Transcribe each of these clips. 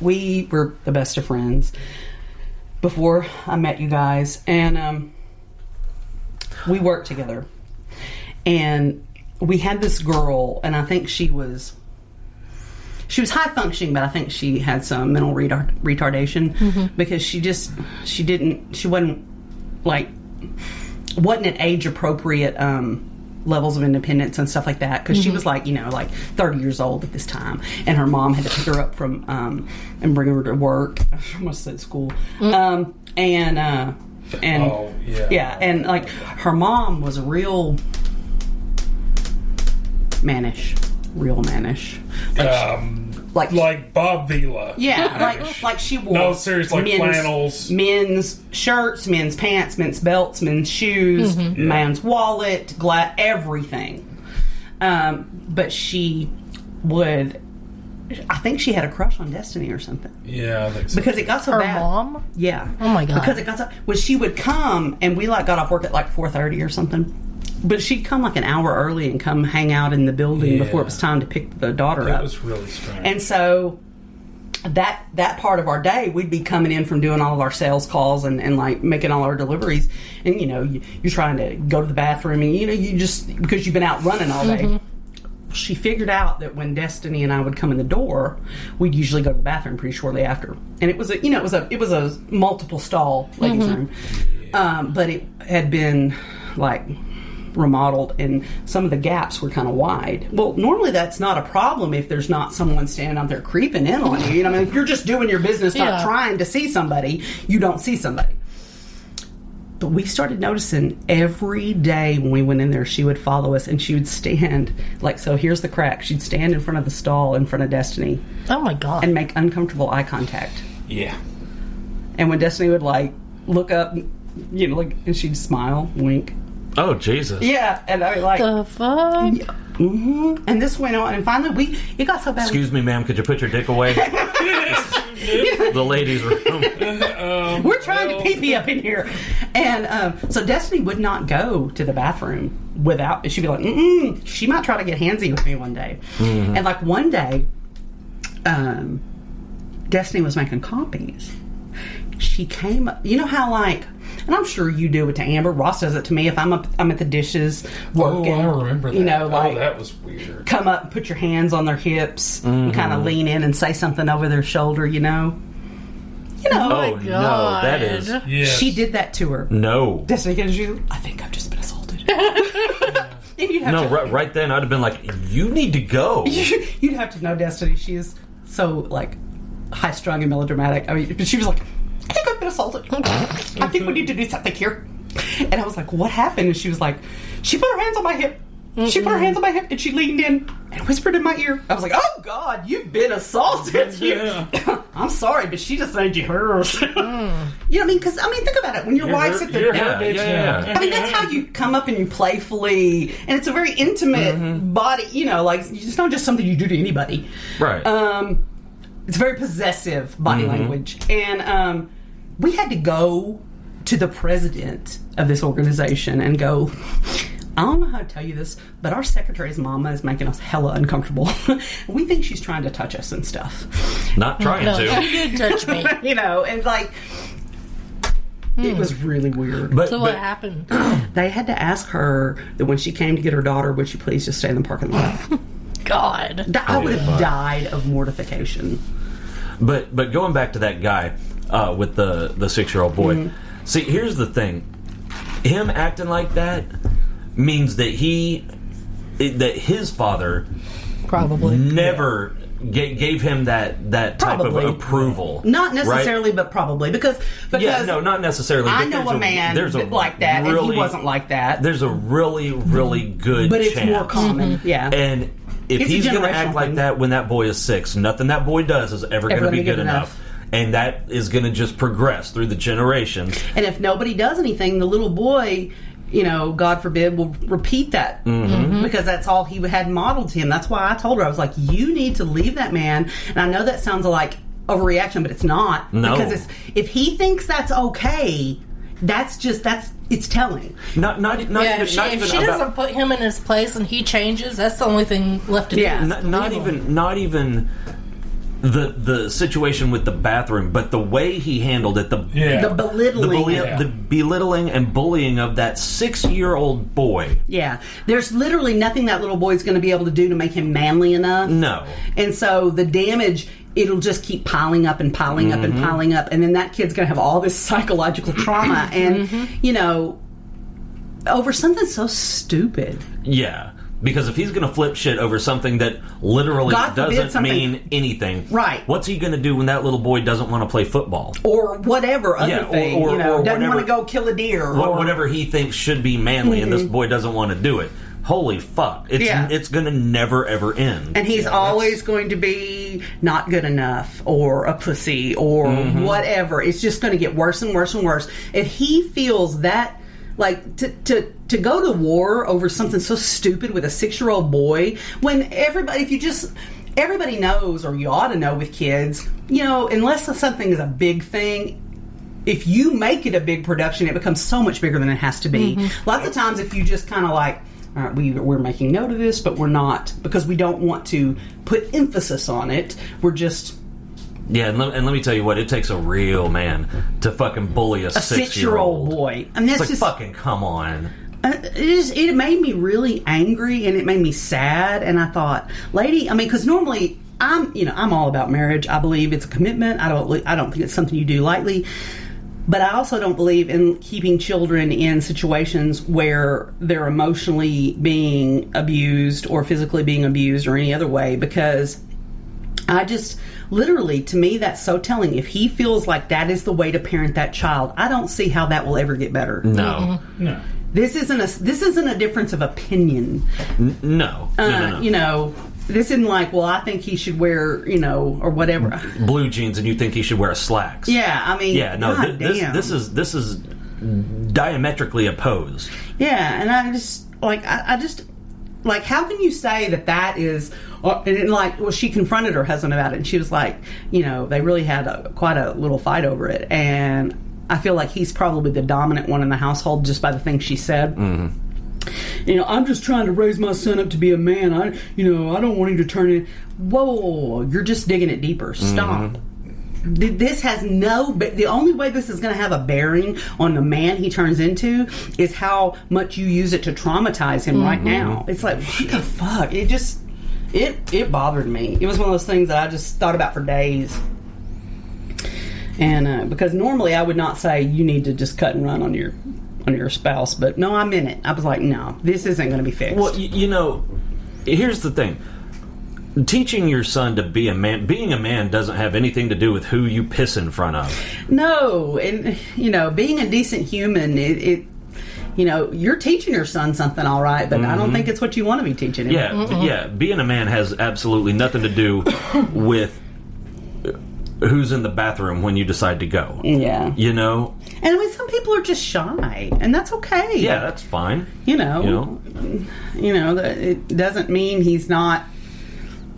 We were the best of friends before I met you guys, and we worked together. And we had this girl, and I think she was high functioning, but I think she had some mental retardation because she wasn't at age appropriate levels of independence and stuff like that, because she was like 30 years old at this time, and her mom had to pick her up from and bring her to work. I almost said school. And like her mom was real mannish. Like Bob Vila. Yeah, like she wore. No, seriously, like flannels. Men's shirts, men's pants, men's belts, men's shoes, man's wallet, everything. But she would. I think she had a crush on Destiny or something. Yeah, I think so. Because it got so Her bad. mom? Yeah. Oh my god. Because it got so. When she would come, and we got off work at 4:30 or something. But she'd come an hour early and come hang out in the building before it was time to pick the daughter up. That was really strange. And so that part of our day, we'd be coming in from doing all of our sales calls and making all our deliveries. And, you're trying to go to the bathroom and, you just, because you've been out running all day. She figured out that when Destiny and I would come in the door, we'd usually go to the bathroom pretty shortly after. And it was a multiple stall ladies' room. But it had been remodeled, and some of the gaps were kind of wide. Well, normally that's not a problem if there's not someone standing out there creeping in on you. If you're just doing your business, not trying to see somebody, you don't see somebody. But we started noticing every day when we went in there, she would follow us, and she would stand so here's the crack. She'd stand in front of the stall in front of Destiny. Oh my god. And make uncomfortable eye contact. Yeah. And when Destiny would look up, and she'd smile, wink. Oh, Jesus. Yeah, and I the fuck? Yeah, and this went on, and finally it got so bad. Excuse me, ma'am, could you put your dick away? The ladies' room. We're trying to pee up in here. And so Destiny would not go to the bathroom without, she'd be like, she might try to get handsy with me one day. And one day, Destiny was making copies. She came up, how and I'm sure you do it to Amber. Ross does it to me if I'm at the dishes working. Oh, I remember that. That was weird. Come up and put your hands on their hips and kind of lean in and say something over their shoulder, Oh, no, that is... Yes. She did that to her. No. Destiny, I think I've just been assaulted. Right then I'd have been like, you need to go. You'd have to know Destiny. She is so, high-strung and melodramatic. But she was like, I think I've been assaulted. I think we need to do something here. And I was like, what happened? And she was like, she put her hands on my hip. She put her hands on my hip, and she leaned in and whispered in my ear. I was like, oh, God, you've been assaulted. I'm sorry, but she just made you hers. You know what I mean? Because, think about it. When your wife's at the... that's how you come up and you playfully... And it's a very intimate body, it's not just something you do to anybody. Right. It's very possessive body language. And we had to go to the president of this organization and go, I don't know how to tell you this, but our secretary's mama is making us hella uncomfortable. We think she's trying to touch us and stuff. Not trying to. She did touch me. And it was really weird. But what happened? They had to ask her that when she came to get her daughter, would she please just stay in the parking lot? God. I would have died of mortification. But going back to that guy with the 6-year-old boy. See, here's the thing. Him acting like that means that his father probably never gave him that type of approval. Not necessarily, right? but probably. Because not necessarily. I know a man like that, and he wasn't like that. There's a really, really good but it's chance. more common, yeah. And if he's going to act like that when that boy is 6, nothing that boy does is ever going to be good enough. And that is going to just progress through the generations. And if nobody does anything, the little boy, God forbid, will repeat that. Because that's all he had modeled to him. That's why I told her, I was like, you need to leave that man. And I know that sounds like overreaction, but it's not. No. Because if he thinks that's okay, it's telling. If she doesn't put him in his place and he changes, that's the only thing left to do. Not even the situation with the bathroom, but the way he handled it, the belittling and bullying of that 6-year-old boy. Yeah, there's literally nothing that little boy's going to be able to do to make him manly enough. No, and so the damage, it'll just keep piling up and piling up and piling up, and then that kid's going to have all this psychological trauma, and over something so stupid. Yeah. Because if he's going to flip shit over something that literally doesn't mean anything, right? What's he going to do when that little boy doesn't want to play football or whatever other thing? Or doesn't want to go kill a deer, or whatever he thinks should be manly, and this boy doesn't want to do it. Holy fuck! It's going to never ever end, and he's always going to be not good enough, or a pussy, or whatever. It's just going to get worse and worse and worse. If he feels that. Like, to go to war over something so stupid with a 6-year-old boy, when everybody knows, or you ought to know with kids, unless something is a big thing, if you make it a big production, it becomes so much bigger than it has to be. Lots of times, if you just kind of like, all right, we're making note of this, but we're not, because we don't want to put emphasis on it, we're just... Yeah, and let me tell you what, it takes a real man to fucking bully a 6-year-old boy. I mean, it's like, just, fucking come on. It made me really angry, and it made me sad, and I thought, lady, I mean, because normally I'm all about marriage. I believe it's a commitment. I don't think it's something you do lightly. But I also don't believe in keeping children in situations where they're emotionally being abused or physically being abused or any other way, because I just... Literally, to me, that's so telling. If he feels like that is the way to parent that child, I don't see how that will ever get better. No. No. This isn't a difference of opinion. No. This isn't like, well, I think he should wear, or whatever. Blue jeans, and you think he should wear slacks. Yeah, I mean, yeah, no. This is diametrically opposed. Yeah, and I just how can you say that is? And she confronted her husband about it, and she was like, they really had quite a little fight over it, and I feel like he's probably the dominant one in the household just by the things she said. I'm just trying to raise my son up to be a man. I don't want him to turn in. Whoa, you're just digging it deeper. Stop. This has the only way this is going to have a bearing on the man he turns into is how much you use it to traumatize him right now. It's like, what the fuck? It bothered me. It was one of those things that I just thought about for days. And because normally I would not say you need to just cut and run on your spouse, but no, I'm in it. I was like, no, this isn't going to be fixed. Well, here's the thing. Teaching your son to be a man, being a man doesn't have anything to do with who you piss in front of. No, and being a decent human, you're teaching your son something, all right, but I don't think it's what you want to be teaching him. Yeah, being a man has absolutely nothing to do with who's in the bathroom when you decide to go. Yeah. And I mean, some people are just shy, and that's okay. Yeah, that's fine. It doesn't mean he's not.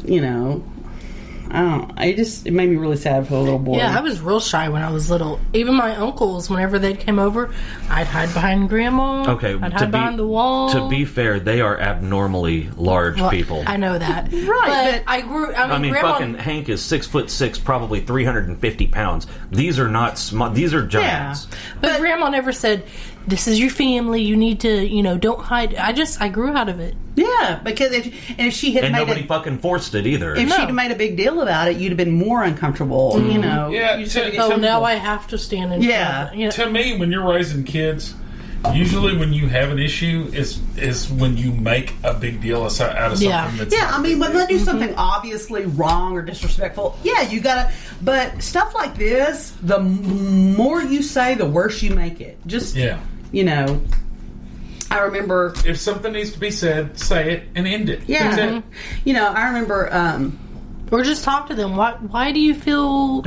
It made me really sad for the little boy. Yeah, I was real shy when I was little. Even my uncles, whenever they'd come over, I'd hide behind Grandma. Okay, I'd hide behind the wall. To be fair, they are abnormally large people. I know that, right? But I grew. I mean, Grandma, fucking Hank is 6'6", probably 350 pounds. These are not small. These are giants. Yeah. But Grandma never said, "This is your family. You need to, don't hide." I grew out of it. Yeah, because if she had nobody fucking forced it either. If she'd made a big deal about it, you'd have been more uncomfortable. Yeah. Now I have to stand in. Yeah. To me, when you're raising kids, usually when you have an issue is when you make a big deal out of something that's I mean, when they do something obviously wrong or disrespectful, you gotta, but stuff like this, the more you say, the worse you make it. Just I remember if something needs to be said, say it and end it. Yeah. That's it. I remember or just talk to them. Why do you feel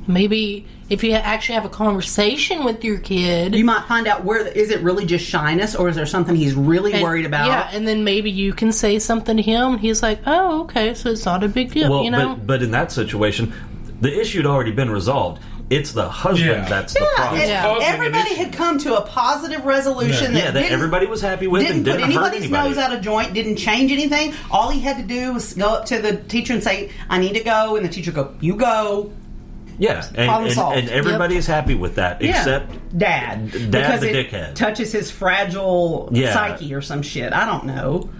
maybe if you actually have a conversation with your kid, you might find out is it really just shyness, or is there something he's really worried about? Yeah, and then maybe you can say something to him, and he's like, "Oh, okay, so it's not a big deal." Well, but in that situation, the issue had already been resolved. It's the husband that's the problem. And everybody had come to a positive resolution that everybody was happy with and didn't put hurt anybody's anybody. nose out of joint, didn't change anything. All he had to do was go up to the teacher and say, I need to go, and the teacher would go, you go. Yeah, and everybody's happy with that, except Dad. Because the dickhead. Touches his fragile psyche or some shit. I don't know.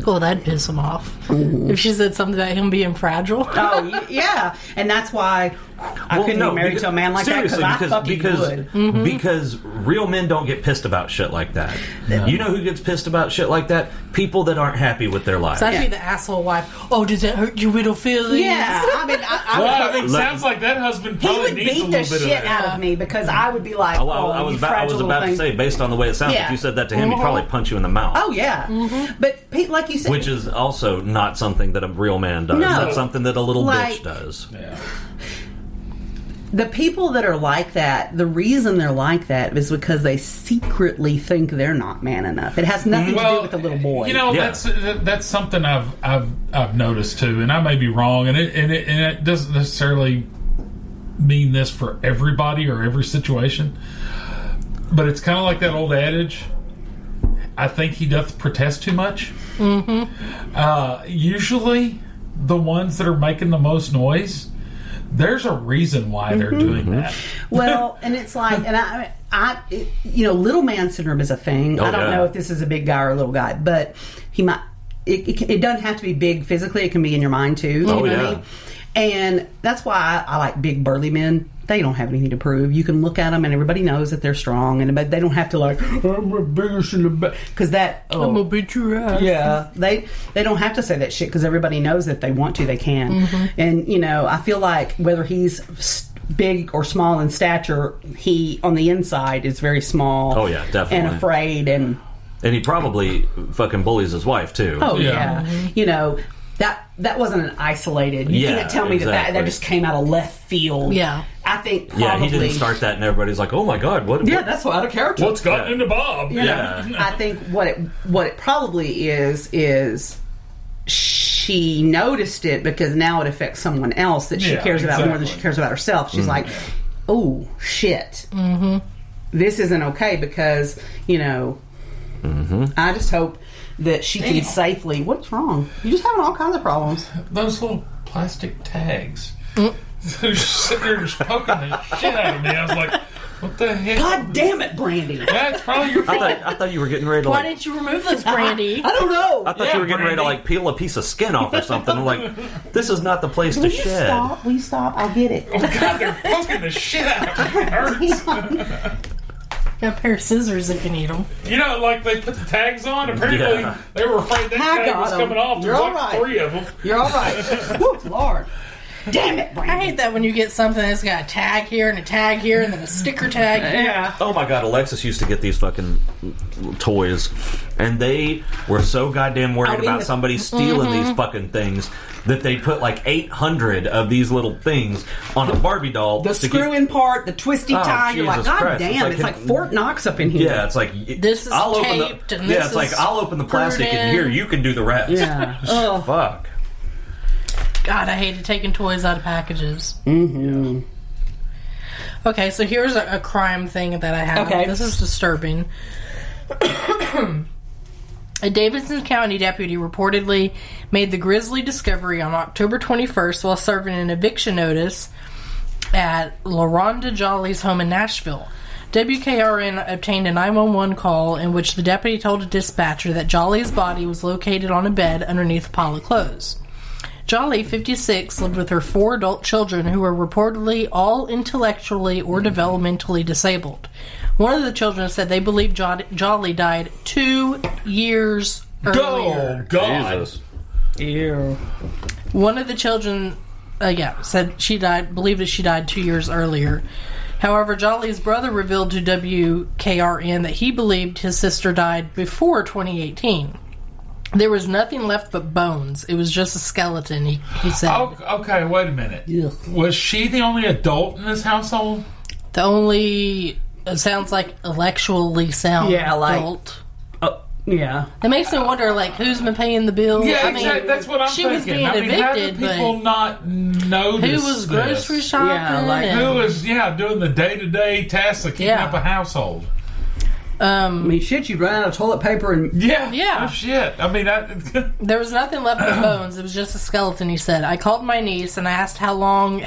Well, that'd piss him off. If she said something about him being fragile. Oh, yeah. And that's why I couldn't be married to a man like that, because I fucking would. Because real men don't get pissed about shit like that. No. You know who gets pissed about shit like that? People that aren't happy with their lives. So I'd be the asshole wife. Oh, does that hurt your widow feelings? Yeah. I mean, sounds like that husband probably needs a little bit of that. He would beat the shit out of me, because I would be like, I was about to say, based on the way it sounds, if you said that to him, he'd probably punch you in the mouth. Oh, yeah. But like you said... Which is also not something that a real man does. No. That's something that a little bitch does. Yeah. The people that are like that, the reason they're like that is because they secretly think they're not man enough. It has nothing to do with the little boy. You know, that's something I've noticed too, and I may be wrong, and it doesn't necessarily mean this for everybody or every situation, but it's kind of like that old adage, I think he doth protest too much. Usually the ones that are making the most noise, there's a reason why they're doing that. Well, and it's like, and I little man syndrome is a thing. I don't know if this is a big guy or a little guy, but he might. It doesn't have to be big physically. It can be in your mind too. You know what I mean? And that's why I like big burly men. They don't have anything to prove. You can look at them and everybody knows that they're strong, and but they don't have to like, I'm the biggest in the back, because that I'm gonna beat your ass. Yeah, they don't have to say that shit, because everybody knows that if they want to, they can. And I feel like whether he's big or small in stature, he on the inside is very small. Oh yeah, definitely, and afraid, and he probably fucking bullies his wife too. Oh yeah. That wasn't an isolated. You can't tell me that just came out of left field. Yeah. I think probably... he didn't start that and everybody's like, oh my God, what? Yeah, that's out of character. What's gotten into Bob? I think what it probably is she noticed it because now it affects someone else that she cares about more than she cares about herself. She's like, oh, shit. This isn't okay, because, I just hope that she can safely... What's wrong? You're just having all kinds of problems. Those little plastic tags. They're just sitting there just poking the shit out of me. I was like, what the heck? God damn it, Brandy. Yeah, it's probably your fault. I thought you were getting ready to Why didn't you remove those, Brandy? I don't know. I thought you were getting ready to peel a piece of skin off or something. I'm like, this is not the place to shed. Will you stop? I'll get it. Oh God, they're poking the shit out of me. It hurts. Got a pair of scissors if you need them. Like they put the tags on. Apparently, they were afraid that tag was coming off. There's like 3 of them. You're all right. Woo, Lord. Damn it, Brandy. I hate that when you get something that's got a tag here and a tag here and then a sticker tag here. Yeah. Oh my God, Alexis used to get these fucking toys, and they were so goddamn worried about somebody stealing these fucking things that they put like 800 of these little things on a Barbie doll. The screw-in part, the twisty tie. You're like, God Christ. damn, it's like Fort Knox up in here. Yeah, it's like this is taped, and this it's like I'll open the plastic and here you can do the rest. Yeah. Oh fuck. God, I hated taking toys out of packages. Okay, so here's a crime thing that I have. Okay. This is disturbing. A Davidson County deputy reportedly made the grisly discovery on October 21st while serving an eviction notice at LaRonda Jolly's home in Nashville. WKRN obtained a 911 call in which the deputy told a dispatcher that Jolly's body was located on a bed underneath a pile of clothes. Jolly, 56, lived with her 4 adult children who were reportedly all intellectually or developmentally disabled. One of the children said they believed Jolly died 2 years earlier. Oh, God. Jesus. Ew. One of the children, said believed that she died 2 years earlier. However, Jolly's brother revealed to WKRN that he believed his sister died before 2018. There was nothing left but bones. It was just a skeleton, he said. Okay, wait a minute. Ugh. Was she the only adult in this household? The only, it sounds like intellectually sound adult. Yeah. It makes me wonder, like, who's been paying the bill? Yeah, I mean, exactly. That's what I'm she thinking. was being how evicted, do people but not notice who was grocery this? shopping? Yeah, like, and- Who is doing the day-to-day tasks of keeping Yeah. up a household? I mean, shit, you'd run out of toilet paper and... Yeah, Yeah. no shit. I mean, There was nothing left but bones. It was just a skeleton, he said. I called my niece and I asked how long